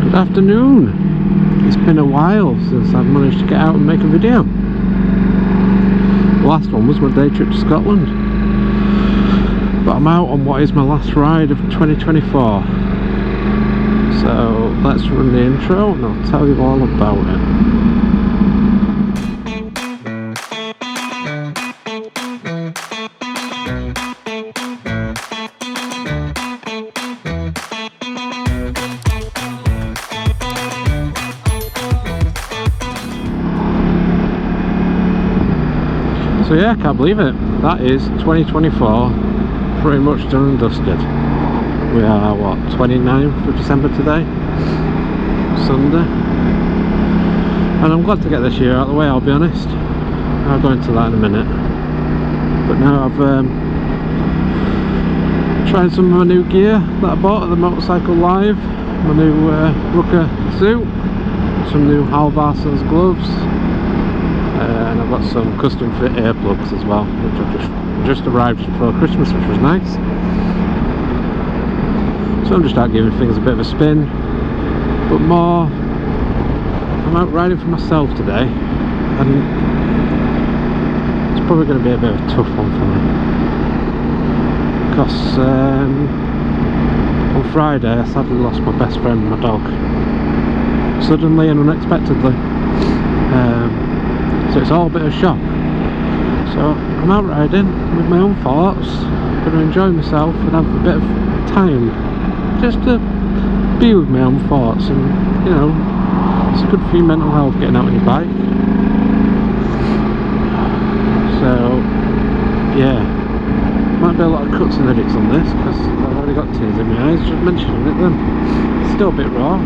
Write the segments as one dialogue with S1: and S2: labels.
S1: Good afternoon. It's been a while since I've managed to get out and make a video. The last one was my day trip to Scotland, but I'm out on what is my last ride of 2024. So let's run the intro and I'll tell you all about it. So yeah, I can't believe it. That is 2024, pretty much done and dusted. We are, what, 29th of December today? Sunday. And I'm glad to get this year out of the way, I'll be honest. I'll go into that in a minute. But now I've tried some of my new gear that I bought at the Motorcycle Live. My new Rucker suit, some new Halvarsons gloves. And I've got some custom fit earplugs as well, which have just arrived before Christmas, which was nice. So I'm just out giving things a bit of a spin, but more, I'm out riding for myself today, and it's probably going to be a bit of a tough one for me, because on Friday I sadly lost my best friend, my dog, suddenly and unexpectedly. So it's all a bit of a shock. So I'm out riding with my own thoughts, going to enjoy myself and have a bit of time just to be with my own thoughts, and you know, it's good for your mental health getting out on your bike. So yeah, might be a lot of cuts and edits on this because I've already got tears in my eyes just mentioning it then. It's still a bit raw.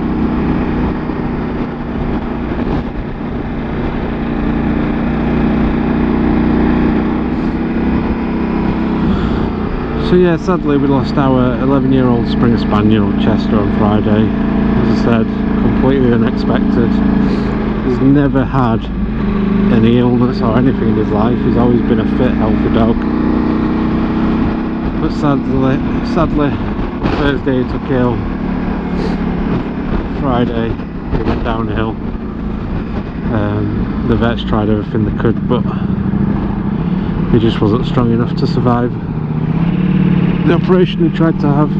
S1: So yeah, sadly we lost our 11-year-old Springer Spaniel Chester on Friday. As I said, completely unexpected. He's never had any illness or anything in his life. He's always been a fit, healthy dog. But sadly, Thursday he took ill. Friday he went downhill. The vets tried everything they could, but he just wasn't strong enough to survive the operation he tried to have.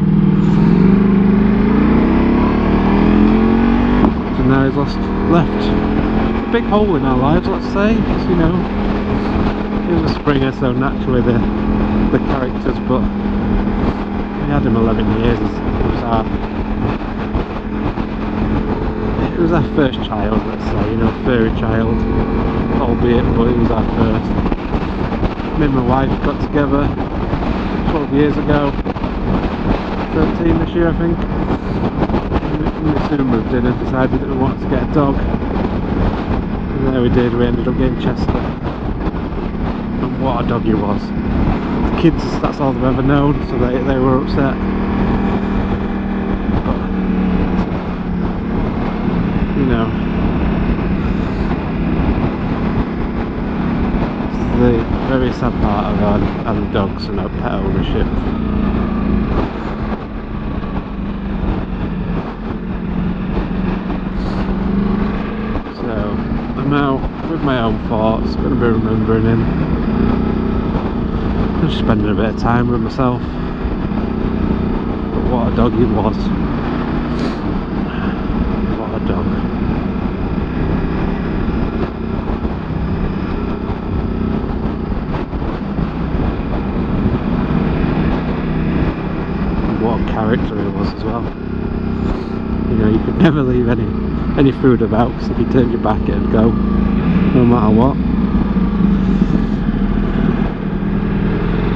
S1: So now he's left a big hole in our lives, let's say. Because, you know, he was a Springer, so naturally the characters, but we had him 11 years. It was our first child, let's say, you know, furry child, albeit, but it was our first. Me and my wife got together 12 years ago, 13 this year I think, and we soon moved in and decided that we wanted to get a dog, and there we did. We ended up getting Chester, and what a dog he was. The kids, that's all they've ever known, so they were upset, but you know, the very sad part of having dogs and pet ownership. So I'm out with my own thoughts, going to be remembering him, just spending a bit of time with myself. But what a dog he was. What a dog. Character he was as well. You know, you could never leave any food about, because if you turned your back it'd go, no matter what.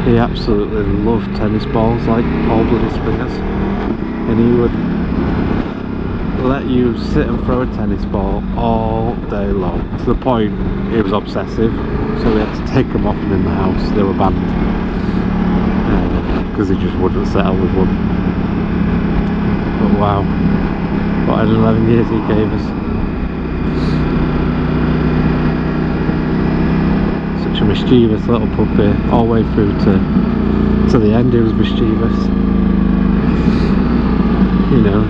S1: He absolutely loved tennis balls like all bloody Springers, and he would let you sit and throw a tennis ball all day long, to the point he was obsessive, so we had to take them often in the house. They were banned because he just wouldn't settle with one. But wow, what an 11 years he gave us. Such a mischievous little puppy, all the way through to the end he was mischievous. You know,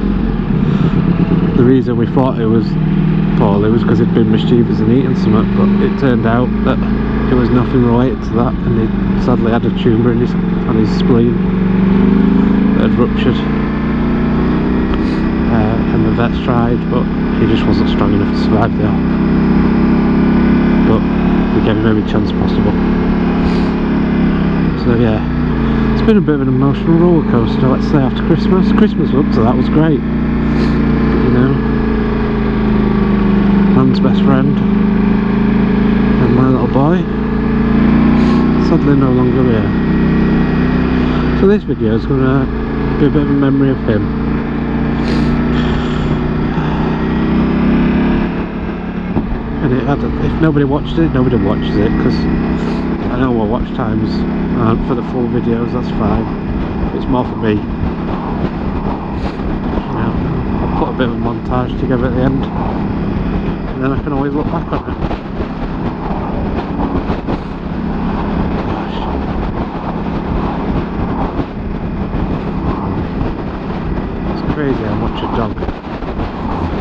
S1: the reason we thought it was poorly was because he'd been mischievous and eaten something, but it turned out that it was nothing related to that, and he sadly had a tumour on his spleen that had ruptured. And the vets tried, but he just wasn't strong enough to survive the op. But we gave him every chance possible. So yeah, it's been a bit of an emotional roller coaster, let's say, after Christmas. Christmas up to that was great, but, you know, man's best friend and my little boy sadly no longer here. So this video is going to be a bit of a memory of him. And if nobody watched it, nobody watches it, because I know what watch times aren't for the full videos, that's fine. It's more for me. You know, I'll put a bit of a montage together at the end, and then I can always look back on it. Gosh. It's crazy how much a dog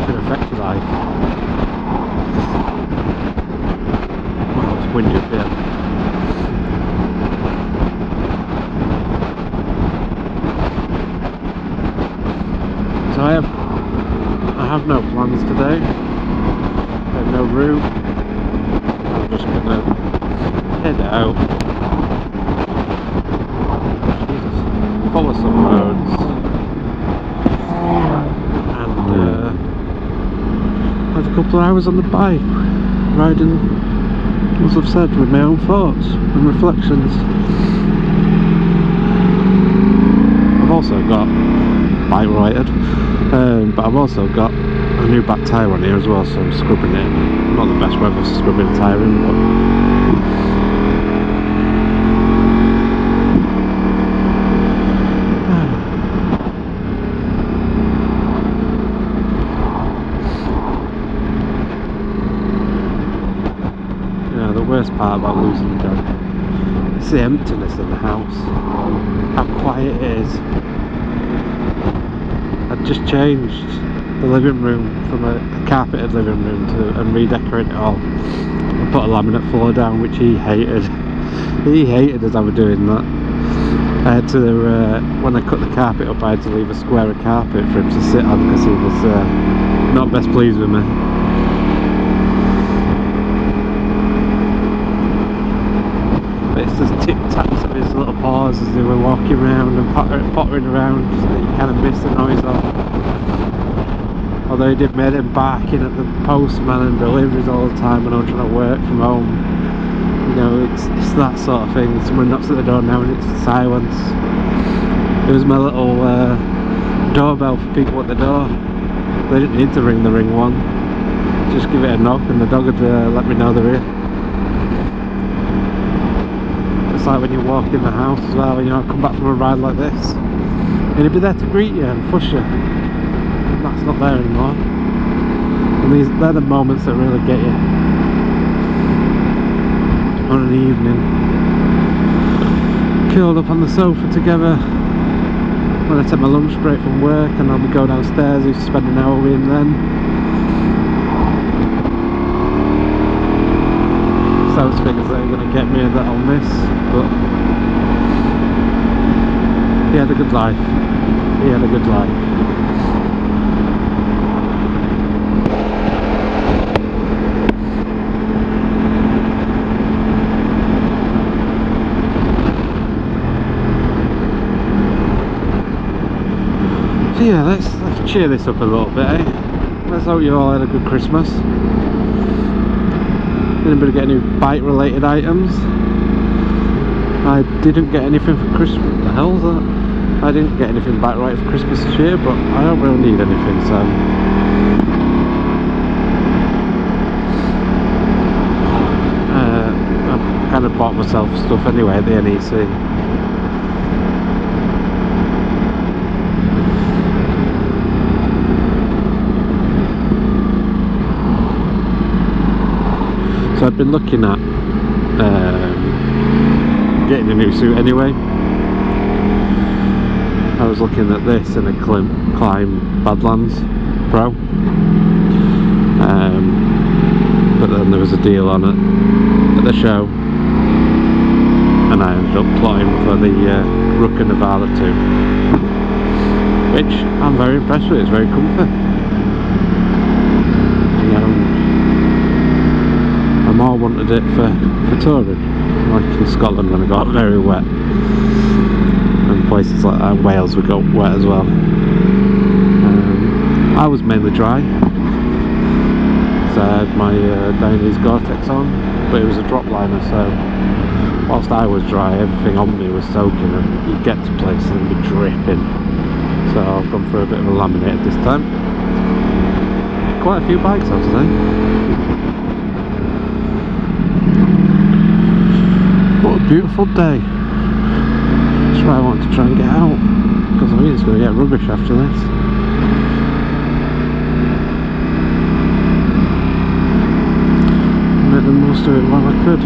S1: can affect your life. Windy up here. So I have no plans today. I have no route. I'm just gonna head out. Jesus. Follow some roads and have a couple of hours on the bike riding, as I've said, with my own thoughts and reflections. I've also got bike related, but I've also got a new back tyre on here as well, so I'm scrubbing it in. Not the best weather for scrubbing a tyre in, but the worst part about losing a dog is the emptiness of the house, how quiet it is. I'd just changed the living room from a carpeted living room and redecorated it all and put a laminate floor down, which he hated. He hated as I was doing that. I had to, when I cut the carpet up, I had to leave a square of carpet for him to sit on because he was not best pleased with me. It's just tic-tacs of his little paws as they were walking around and pottering around, just that you kind of miss the noise of. Although he did make him barking at the postman and deliveries all the time when I was trying to work from home. You know, it's that sort of thing. Someone knocks at the door now and it's silence. It was my little doorbell for people at the door. They didn't need to ring the ring one. Just give it a knock and the dog would let me know they're here. It's like when you walk in the house as well, you know, come back from a ride like this and he'd be there to greet you and push you. And that's not there anymore. And they're the moments that really get you on an evening, curled up on the sofa together. When I take my lunch break from work and I'll be going downstairs, I used to spend an hour with him then. Those things that are going to get me that I'll miss, but he had a good life. He had a good life. So yeah, let's cheer this up a little bit, eh? Let's hope you all had a good Christmas. Anybody get any bike related items? I didn't get anything for Christmas. What the hell's that? I didn't get anything bike related for Christmas this year, but I don't really need anything, so I've kind of bought myself stuff anyway at the NEC. So I've been looking at getting a new suit anyway. I was looking at this and a climb Badlands, Pro. But then there was a deal on it at the show, and I ended up plotting for the Rucker Navala 2, which I'm very impressed with. It's very comfy. I more wanted it for touring, like in Scotland when it got very wet, and places like that. Wales we got wet as well. I was mainly dry, so I had my Dainese Gore-Tex on, but it was a drop liner, so whilst I was dry, everything on me was soaking, and you'd get to places and be dripping. So I've gone for a bit of a laminated this time. Quite a few bikes on today. What a beautiful day. That's why I wanted to try and get out, because I think it's going to get rubbish after this. Make the most of it while I could.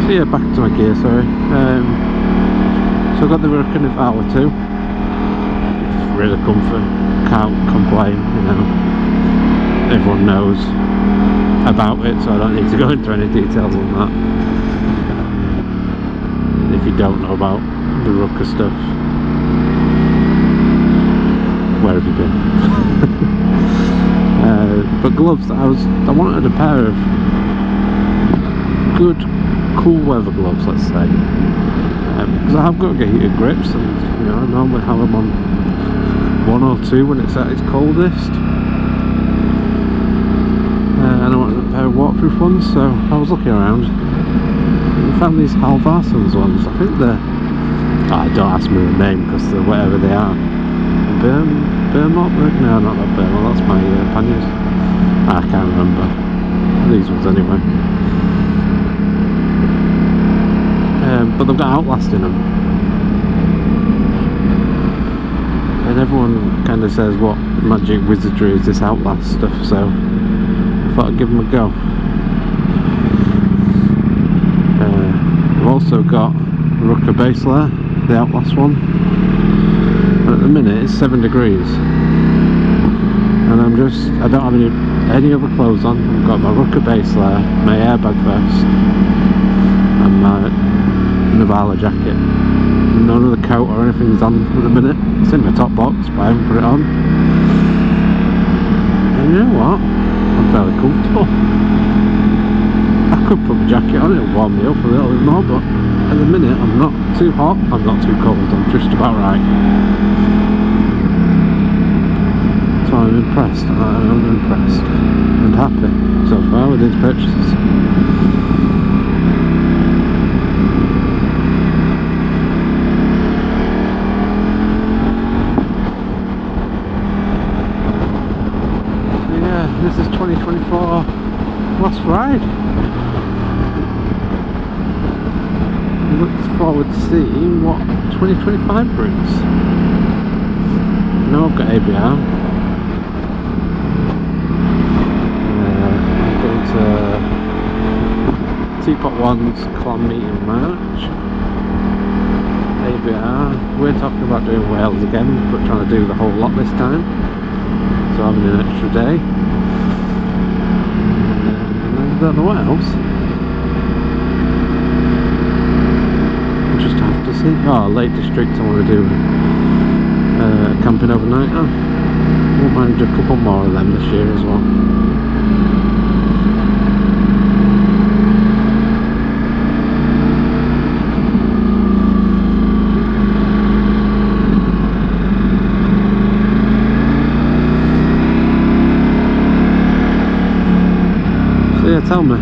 S1: So yeah, back to my gear, sorry. So I've got the Rucker Navala 2. It's really comfy, can't complain, you know. Everyone knows about it, so I don't need to go into any details on that. If you don't know about the Rucker stuff, where have you been? But gloves, I wanted a pair of good, cool weather gloves, let's say, because I have got to get heated grips, and you know, I normally have them on 1 or 2 when it's at its coldest. And I wanted a pair of waterproof ones, so I was looking around and found these Halvarsons ones. I think they're, don't ask me the name because they're whatever they are. Burmop? No, not that Burmop, that's my panniers. I can't remember. These ones anyway. But they've got Outlast in them. And everyone kind of says what magic wizardry is this Outlast stuff, so I thought I'd give them a go. I've also got Rucker base layer, the Outlast one. And at the minute it's 7 degrees. And I don't have any other clothes on. I've got my Rucker base layer, my airbag vest, and my Navala jacket. None of the coat or anything's on at the minute. It's in my top box, but I haven't put it on. And you know what? I'm fairly comfortable. I could put my jacket on, it'll warm me up a little bit more, but at the minute I'm not too hot, I'm not too cold, I'm just about right. So I'm impressed, I'm impressed and happy so far with these purchases. This is 2024 last ride. Look forward to seeing what 2025 brings. Now I've got ABR. I'm going to Teapot One's clan meet in March. ABR. We're talking about doing Wales again, but trying to do the whole lot this time. So having an extra day. I don't know what else. We'll just have to see. Oh, Lake District, I want to do camping overnight. Oh, won't mind a couple more of them this year as well. Yeah, tell me,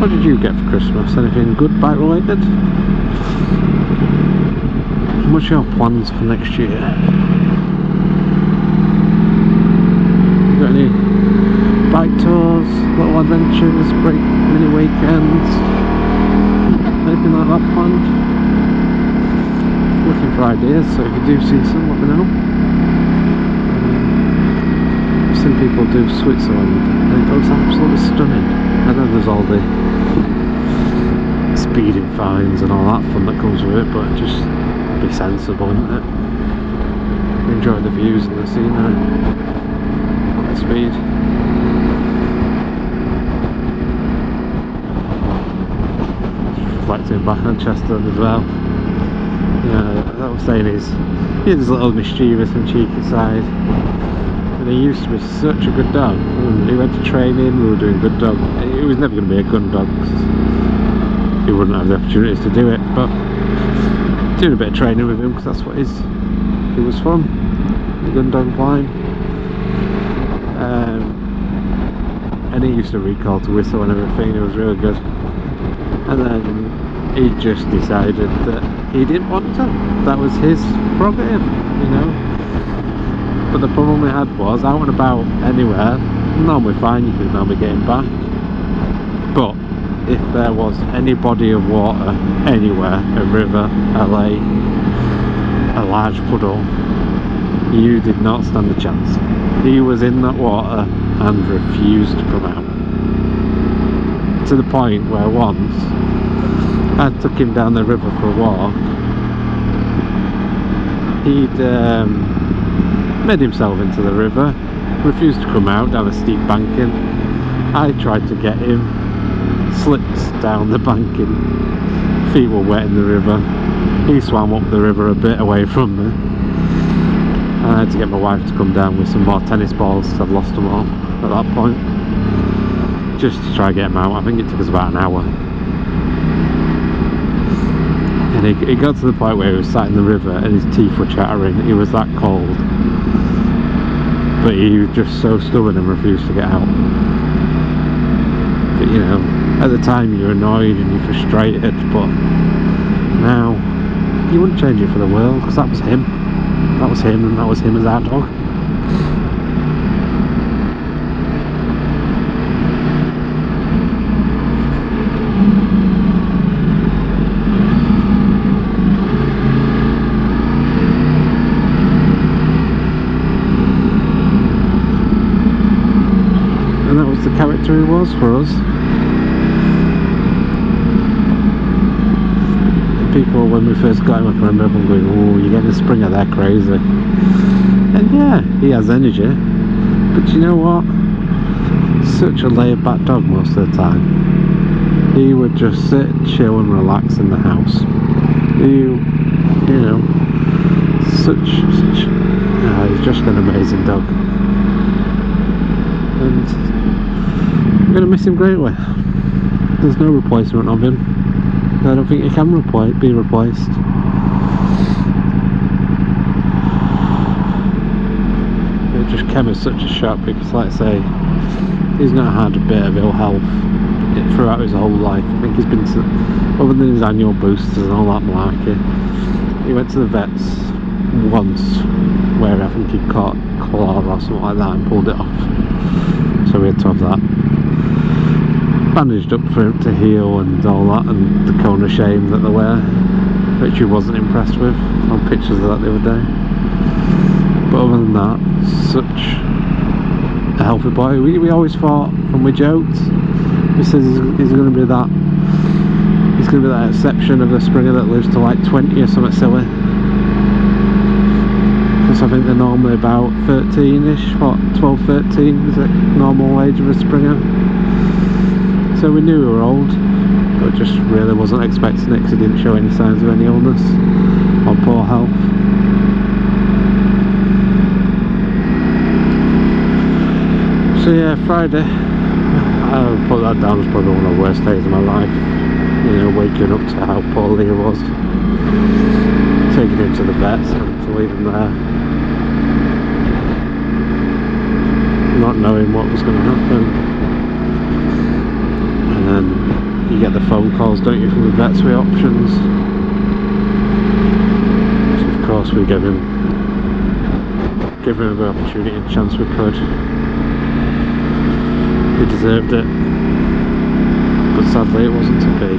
S1: what did you get for Christmas? Anything good bike related? What's your plans for next year? You got any bike tours, little adventures, break, mini weekends, anything like that planned? Looking for ideas, so if you do see some, let me know. People do Switzerland and it looks absolutely stunning, and then there's all the speeding fines and all that fun that comes with it, but just be sensible, isn't it? Enjoy the views and the scenery, not the speed. Reflecting back on Chester as well. That I was saying is, he had his little mischievous and cheeky side, and he used to be such a good dog. He went to training, we were doing good dog. He was never going to be a gun dog, he wouldn't have the opportunities to do it, but doing a bit of training with him, because that's what it was fun, the gun dog flying. And he used to recall to whistle and everything, it was really good. And then he just decided that he didn't want to. That was his prerogative, you know. But the problem we had was, out and about anywhere, normally fine, you could normally get him back. But if there was any body of water anywhere, a river, a lake, a large puddle, you did not stand a chance. He was in that water and refused to come out. To the point where once I took him down the river for a walk. He'd made himself into the river, refused to come out down a steep banking. I tried to get him, slipped down the banking, feet were wet in the river. He swam up the river a bit away from me. I had to get my wife to come down with some more tennis balls, because I'd lost them all at that point, just to try and get him out. I think it took us about an hour. And it got to the point where he was sat in the river and his teeth were chattering. He was that cold, but he was just so stubborn and refused to get out. But you know, at the time you're annoyed and you're frustrated, but now you wouldn't change it for the world, because that was him. That was him, and that was him as our dog. And that was the character he was for us. People, when we first got him, I can remember everyone going, "Oh, you're getting a Springer, they're crazy." And yeah, he has energy, but you know what? Such a laid back dog most of the time. He would just sit, chill and relax in the house. You know, he's just an amazing dog. And I'm going to miss him greatly. There's no replacement of him. I don't think he can be replaced. It just came as such a shock, because like I say, he's not had a bit of ill health throughout his whole life. I think he's been to, other than his annual boosters and all that malarkey, he went to the vets once where I think he caught claw or something like that and pulled it off, so we had to have that bandaged up for him to heal and all that, and the cone of shame that they wear, which he wasn't impressed with. On pictures of that the other day. But other than that, such a healthy boy. We always thought, and we joked, we said he's going to be that, he's going to be that exception of the Springer that lives to like 20 or something silly, because I think they're normally about 13ish, what, 12, 13 is the normal age of a Springer. So we knew we were old, but just really wasn't expecting it, because he didn't show any signs of any illness or poor health. So yeah, Friday, I would put that down as probably one of the worst days of my life. You know, waking up to how poorly he was, taking him to the vets and to leave him there, not knowing what was going to happen. And then you get the phone calls, don't you, from the vets with options. So of course we gave him every opportunity and chance we could. He deserved it, but sadly it wasn't to be.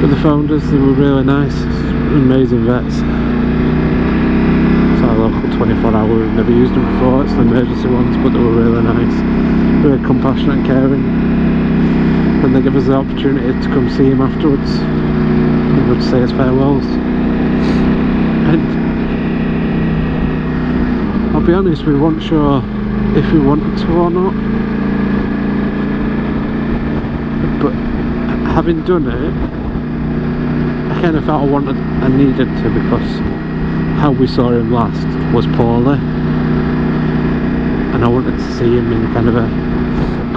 S1: But the founders, they were really nice, amazing vets. It's our local 24-hour, we've never used them before, it's the emergency ones, but they were really nice. Very compassionate and caring. And they give us the opportunity to come see him afterwards, you know, to say his farewells. And I'll be honest, we weren't sure if we wanted to or not, but having done it, I kind of felt I needed to, because how we saw him last was poorly, and I wanted to see him in kind of a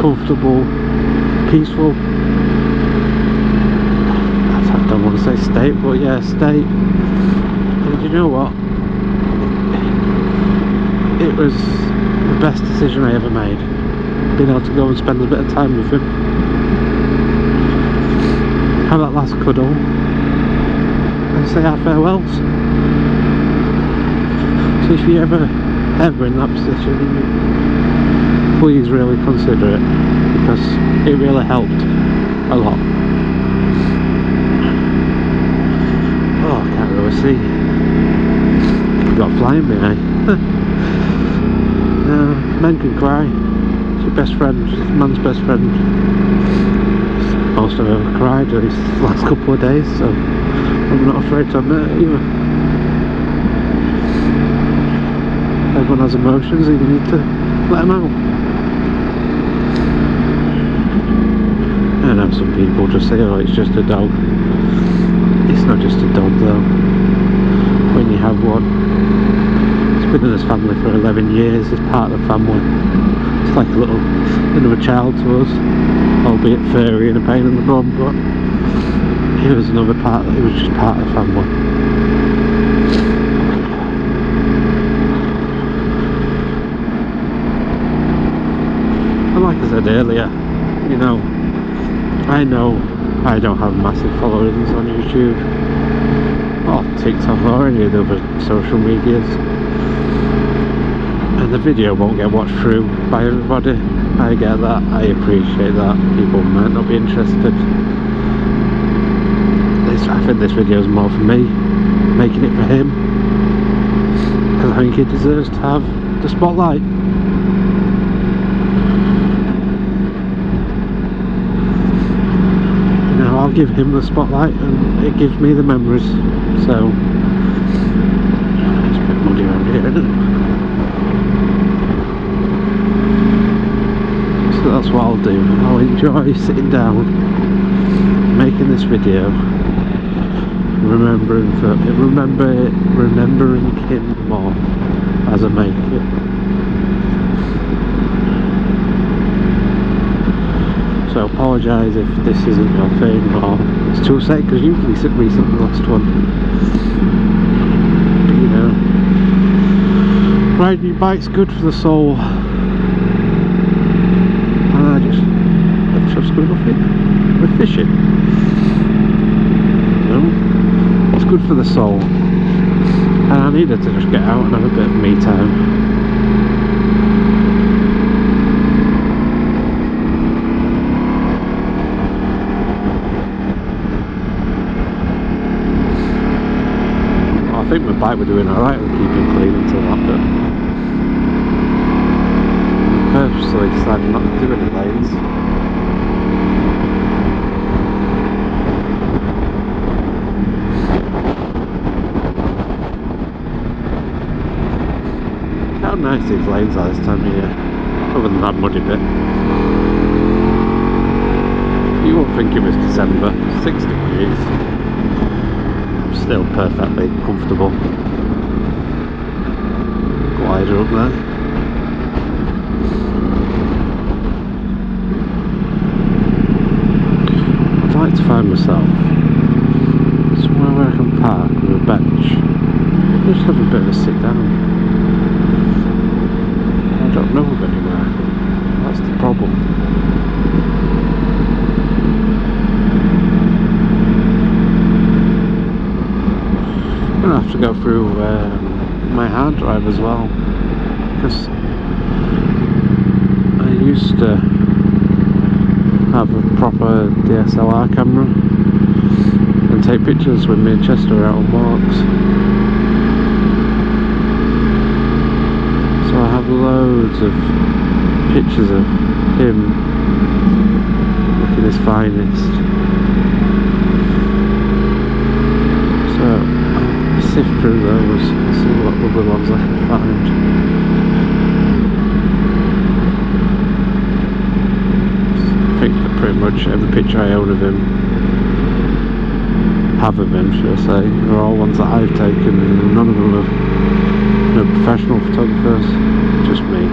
S1: comfortable, peaceful, I don't want to say state, but yeah, state. And you know what? It was the best decision I ever made, being able to go and spend a bit of time with him, have that last cuddle, and say our farewells. So if you're ever in that position, please really consider it, because it really helped a lot. Oh, I can't really see. You've got flying me, eh? Men can cry. It's your best friend, it's man's best friend. Most of them have cried these last couple of days, so I'm not afraid to admit it either. Everyone has emotions and you need to let them out. I know some people just say, oh, it's just a dog. It's not just a dog though. When you have one, it's been in this family for 11 years, it's part of the family. It's like another child to us, albeit furry and a pain in the bum, but he was another part, he was just part of the family. And like I said earlier, you know I I don't have massive followings on YouTube or TikTok or any of the other social medias, and the video won't get watched through by everybody. I get that, I appreciate that. People might not be interested. I think this video is more for me, making it for him, because I think he deserves to have the spotlight. I'll give him the spotlight and it gives me the memories, so it's a bit muddy around here, isn't it? So that's what I'll do. I'll enjoy sitting down, making this video, remembering him more as I make it. So I apologise if this isn't your thing or it's too sad, because you've recently lost one. But, you know, riding your bike's good for the soul. And I just going off it. We're fishing. You know, it's good for the soul. And I needed to just get out and have a bit of me time. I think my bike were doing alright with keeping clean until that bit. I purposely decided not to do any lanes. How nice these lanes are this time of year, other than that muddy bit. You won't think it was December, 6 degrees. Still perfectly comfortable. Glider up there. I'd like to find myself somewhere where I can park with a bench. Just have a bit of a sit down. I don't know of anywhere. That's the problem. I'm going to have to go through my hard drive as well, because I used to have a proper DSLR camera and take pictures with me and Chester out on walks. So I have loads of pictures of him looking his finest. So I'll sift through those and see what other ones I can find. I think that pretty much every picture I own of him, have of him, should I say, are all ones that I've taken, and none of them are professional photographers, just me.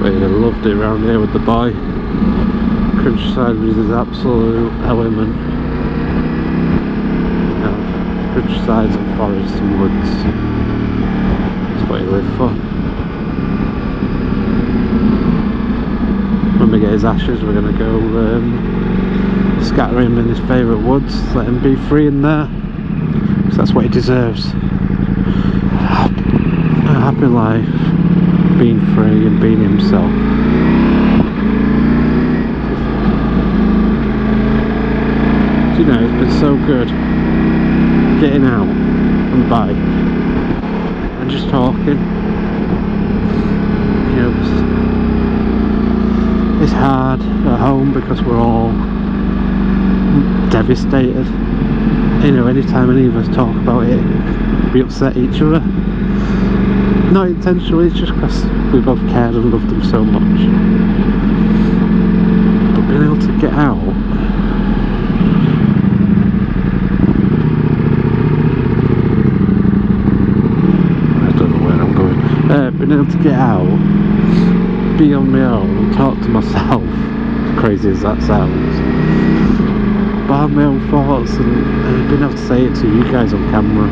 S1: But yeah, I loved it around here with the boy. Countryside was his absolute element. You know, countrysides and forests and woods. That's what he lived for. When we get his ashes, we're going to go scatter him in his favourite woods, let him be free in there, because that's what he deserves. A happy life, being free and being himself. Do you know, it's been so good getting out on the bike and just talking. You know, it's hard at home because we're all devastated. You know, anytime any of us talk about it, we upset each other. Not intentionally, it's just because we both cared and loved them so much. But being able to get out, I don't know where I'm going. Being able to get out, be on my own and talk to myself, as crazy as that sounds, but have my own thoughts and being able to say it to you guys on camera.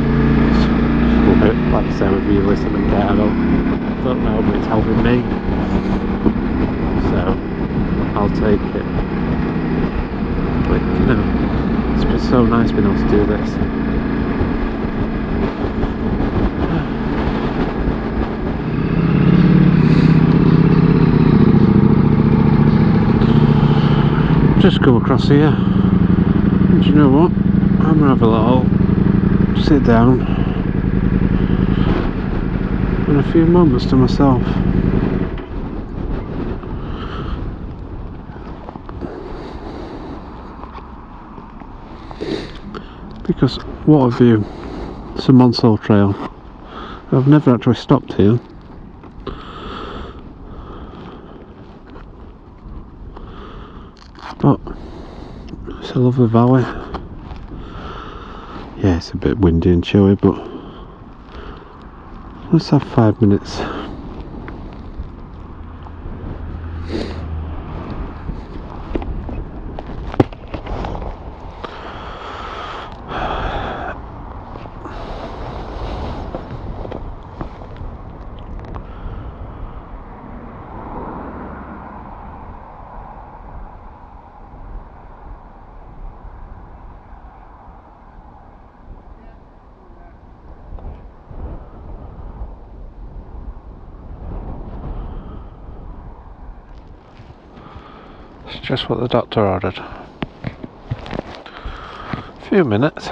S1: Like I say, whether you listen and care, I don't know, but it's helping me, so I'll take it. But you know, it's been so nice being able to do this. Just come across here, and do you know what, I'm gonna have a little sit down and a few moments to myself. Because what a view. It's a Monsell Trail. I've never actually stopped here. But it's a lovely valley. Yeah, it's a bit windy and chilly, but let's have 5 minutes. It's just what the doctor ordered. A few minutes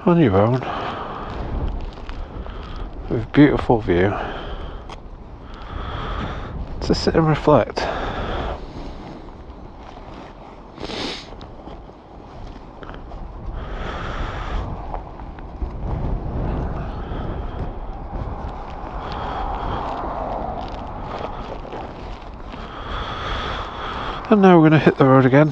S1: on your own with a beautiful view to sit and reflect. And now we're going to hit the road again.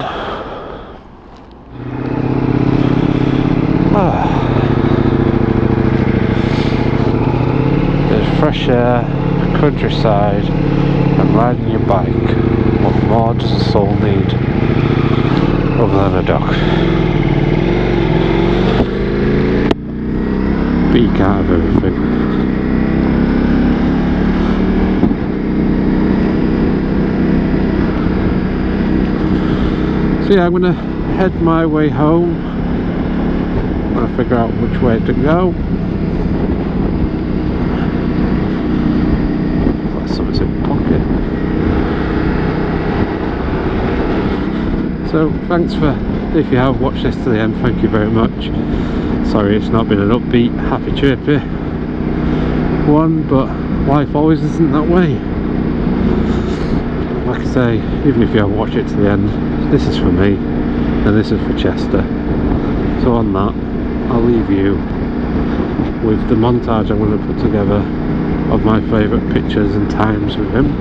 S1: There's fresh air, countryside, and riding your bike. What more does a soul need other than a dog? But you can't have everything. So yeah, I'm going to head my way home. I'm going to figure out which way to go. Like something's in my pocket. So thanks for If you have watched this to the end, thank you very much. Sorry it's not been an upbeat, happy chirpy one, but life always isn't that way. Like I say, even if you haven't watched it to the end, this is for me and this is for Chester. So on that, I'll leave you with the montage I'm going to put together of my favourite pictures and times with him.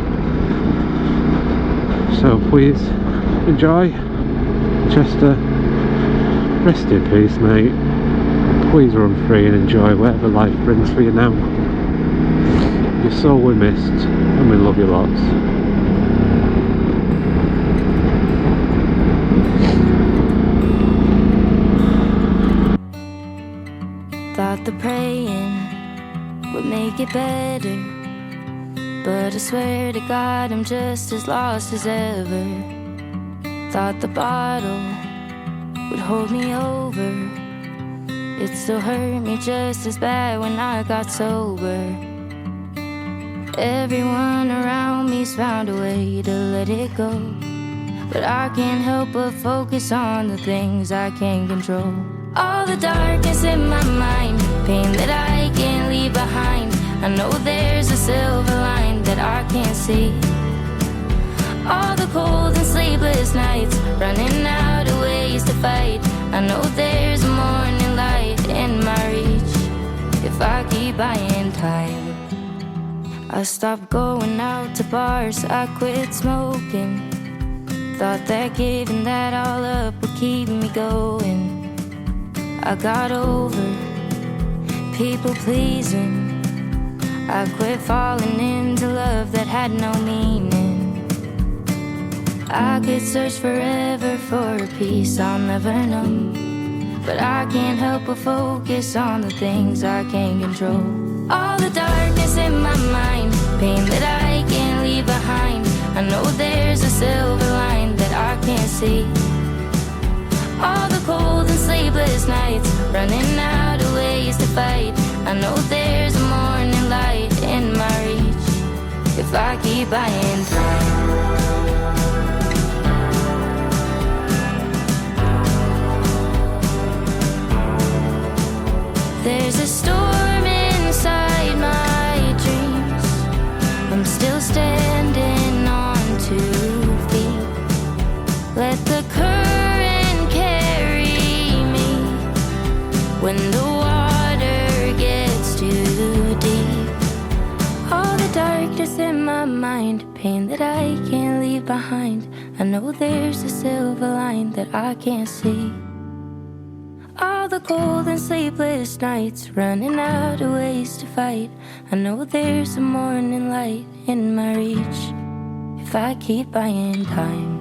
S1: So please enjoy. Chester, rest in peace, mate. Please run free and enjoy whatever life brings for you now. Your soul we missed, and we love you lots.
S2: Thought the praying would make it better, but I swear to God I'm just as lost as ever. Thought the bottle would hold me over, it still hurt me just as bad when I got sober. Everyone around me's found a way to let it go, but I can't help but focus on the things I can't control. All the darkness in my mind, pain that I can't leave behind. I know there's a silver line that I can't see. All the cold and sleepless nights, running out of ways to fight. I know there's a morning light in my reach if I keep buying time. I stopped going out to bars, I quit smoking. Thought that giving that all up would keep me going. I got over people pleasing, I quit falling into love that had no meaning. I could search forever for a peace I'll never know, but I can't help but focus on the things I can't control. All the darkness in my mind, pain that I can't leave behind. I know there's a silver line that I can't see. All the cold and sleepless nights, running out of ways to fight. I know there's a morning light in my reach if I keep buying time. There's a storm inside my dreams, I'm still standing on 2 feet. Let the current carry me when the water gets too deep. All the darkness in my mind, pain that I can't leave behind. I know there's a silver line that I can't see. All the cold and sleepless nights, running out of ways to fight. I know there's a morning light in my reach if I keep buying time.